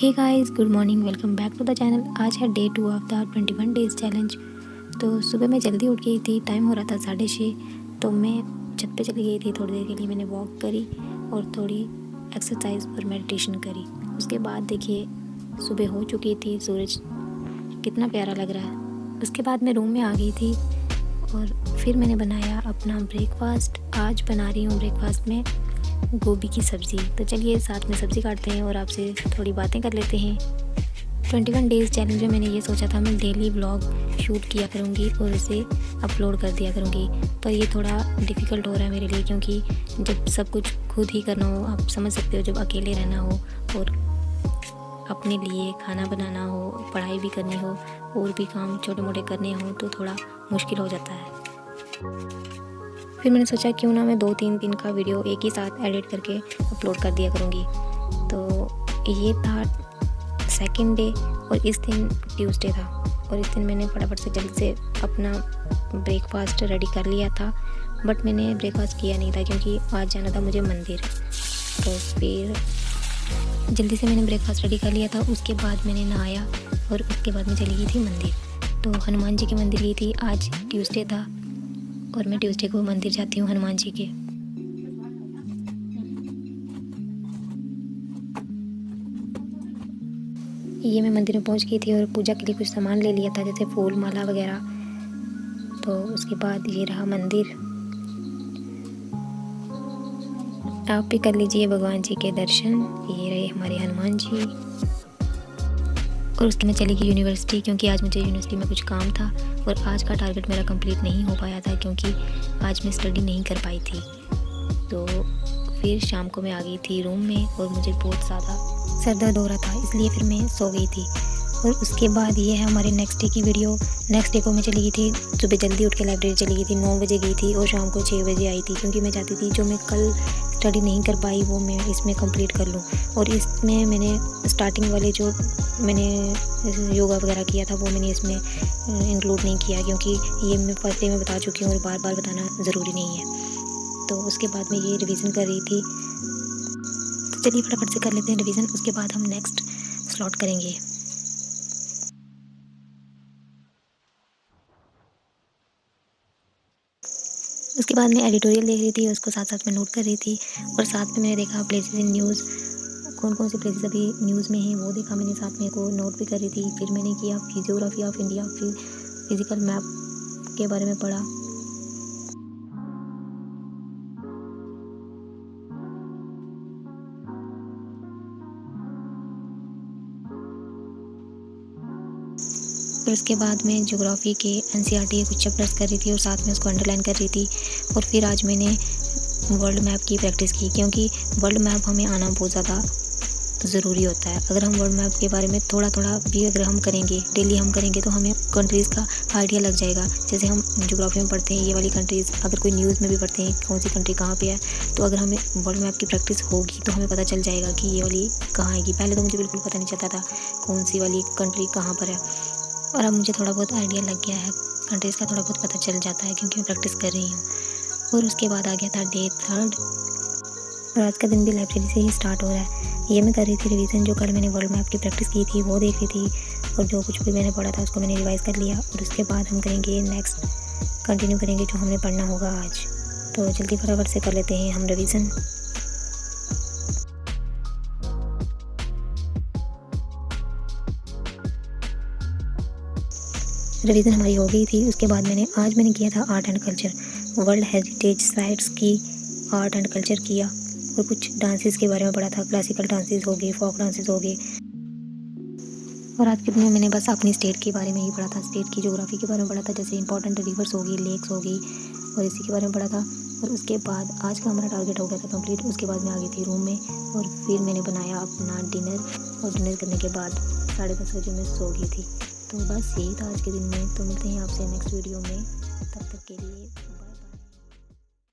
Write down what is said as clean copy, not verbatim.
Hey guys, good morning, welcome back to the channel. आज है day 2 of the 21 days challenge. तो सुबह मैं जल्दी उठ गई थी, टाइम हो रहा था 6:30। तो मैं छत पे चली गई थी, थोड़ी देर के लिए मैंने वॉक करी और थोड़ी एक्सरसाइज और मेडिटेशन करी। उसके बाद देखिए सुबह हो चुकी थी, सूरज कितना प्यारा लग रहा है। उसके बाद मैं रूम में आ गई थी और फिर मैंने बनाया अपना ब्रेकफास्ट। आज बना रही हूँ ब्रेकफास्ट में गोभी की सब्ज़ी। तो चलिए साथ में सब्ज़ी काटते हैं और आपसे थोड़ी बातें कर लेते हैं। 21 डेज़ चैलेंज में मैंने ये सोचा था मैं डेली व्लॉग शूट किया करूँगी और उसे अपलोड कर दिया करूँगी। पर ये थोड़ा डिफ़िकल्ट हो रहा है मेरे लिए, क्योंकि जब सब कुछ खुद ही करना हो, आप समझ सकते हो, जब अकेले रहना हो और अपने लिए खाना बनाना हो, पढ़ाई भी करनी हो और भी काम छोटे मोटे करने हो, तो थोड़ा मुश्किल हो जाता है। फिर मैंने सोचा क्यों ना मैं 2-3 दिन का वीडियो एक ही साथ एडिट करके अपलोड कर दिया करूँगी। तो ये था सेकंड डे और इस दिन ट्यूसडे था और इस दिन मैंने फटाफट से जल्दी से अपना ब्रेकफास्ट रेडी कर लिया था। बट मैंने ब्रेकफास्ट किया नहीं था क्योंकि आज जाना था मुझे मंदिर। तो फिर जल्दी से मैंने ब्रेकफास्ट रेडी कर लिया था। उसके बाद मैंने नहाया और उसके बाद मैं चली गई थी मंदिर। तो हनुमान जी के मंदिर गई थी। आज ट्यूसडे था और मैं ट्यूसडे को मंदिर जाती हूँ हनुमान जी के। ये मैं मंदिर में पहुँच गई थी और पूजा के लिए कुछ सामान ले लिया था, जैसे फूल माला वगैरह। तो उसके बाद ये रहा मंदिर। आप भी कर लीजिए भगवान जी के दर्शन। ये रहे हमारे हनुमान जी। और उसके मैं चली गई यूनिवर्सिटी, क्योंकि आज मुझे यूनिवर्सिटी में कुछ काम था और आज का टारगेट मेरा कंप्लीट नहीं हो पाया था, क्योंकि आज मैं स्टडी नहीं कर पाई थी। तो फिर शाम को मैं आ गई थी रूम में और मुझे बहुत ज़्यादा सर दर्द हो रहा था, इसलिए फिर मैं सो गई थी। और उसके बाद ये है हमारे नेक्स्ट डे की वीडियो। नेक्स्ट डे को मैं चली गई थी, सुबह जल्दी उठ के लाइब्रेरी चली गई थी, 9 बजे गई थी और शाम को 6 बजे आई थी, क्योंकि मैं चाहती थी जो मैं कल स्टडी नहीं कर पाई वो मैं इसमें कंप्लीट कर लूँ। और इसमें मैंने स्टार्टिंग वाले जो मैंने योगा वगैरह किया था वो मैंने इसमें इंक्लूड नहीं किया, क्योंकि ये मैं फर्स्ट डे में बता चुकी हूँ और बार बार बताना ज़रूरी नहीं है। तो उसके बाद मैं ये रिवीजन कर रही थी। तो चलिए फटाफट से कर लेते हैं रिवीजन, उसके बाद हम नेक्स्ट स्लॉट करेंगे। उसके बाद मैं एडिटोरियल देख रही थी, उसको साथ साथ में नोट कर रही थी और साथ में मैंने देखा प्लेसेस इन न्यूज़, कौन कौन से प्लेसेस अभी न्यूज़ में हैं वो देखा मैंने, साथ में को नोट भी कर रही थी। फिर मैंने किया फिजियोग्राफी ऑफ इंडिया, फिर फिज़िकल मैप के बारे में पढ़ा। फिर उसके बाद मैं ज्योग्राफी के एनसीईआरटी के कुछ चैप्टर्स कर रही थी और साथ में उसको अंडरलाइन कर रही थी। और फिर आज मैंने वर्ल्ड मैप की प्रैक्टिस की, क्योंकि वर्ल्ड मैप हमें आना बहुत ज़्यादा ज़रूरी होता है। अगर हम वर्ल्ड मैप के बारे में थोड़ा थोड़ा भी अगर हम करेंगे, डेली हम करेंगे, तो हमें कंट्रीज़ का आइडिया लग जाएगा। जैसे हम ज्योग्राफी में पढ़ते हैं ये वाली कंट्रीज़, अगर कोई न्यूज़ में भी पढ़ते हैं कौन सी कंट्री कहाँ पे है, तो अगर हमें वर्ल्ड मैप की प्रैक्टिस होगी तो हमें पता चल जाएगा कि ये वाली कहाँ आएगी। पहले तो मुझे बिल्कुल पता नहीं चलता था कौन सी वाली कंट्री कहाँ पर है, और अब मुझे थोड़ा बहुत आइडिया लग गया है, कंट्रीज़ का थोड़ा बहुत पता चल जाता है, क्योंकि मैं प्रैक्टिस कर रही हूँ। और उसके बाद आ गया था डे 3 और आज का दिन भी लाइब्रेरी से ही स्टार्ट हो रहा है। ये मैं कर रही थी रिवीजन, जो कल मैंने वर्ल्ड मैप की प्रैक्टिस की थी वो देख रही थी और जो कुछ भी मैंने पढ़ा था उसको मैंने रिवाइज़ कर लिया। और उसके बाद हम करेंगे नेक्स्ट, कंटिन्यू करेंगे जो हमने पढ़ना होगा आज। तो जल्दी फटाफट से कर लेते हैं हम रिवीजन। रिवीजन हमारी हो गई थी। उसके बाद आज मैंने किया था art and culture, world heritage sites की आर्ट एंड कल्चर किया और कुछ डांसेस के बारे में पढ़ा था, क्लासिकल डांसेस हो गए, फोक डांसेस हो गए। और आज के दिन में मैंने बस अपनी स्टेट के बारे में ही पढ़ा था, स्टेट की ज्योग्राफी के बारे में पढ़ा था, जैसे इंपॉर्टेंट रिवर्स हो गई, लेक्स हो गई, और इसी के बारे में पढ़ा था। और उसके बाद आज का हमारा टारगेट हो गया था कंप्लीट। उसके बाद मैं आ गई थी रूम में और फिर मैंने बनाया अपना डिनर और डिनर करने के बाद 10:30 बजे मैं सो गई थी। तो बस यही था आज के दिन में। तो मिलते हैं आपसे नेक्स्ट वीडियो में, तब तक के लिए बाय।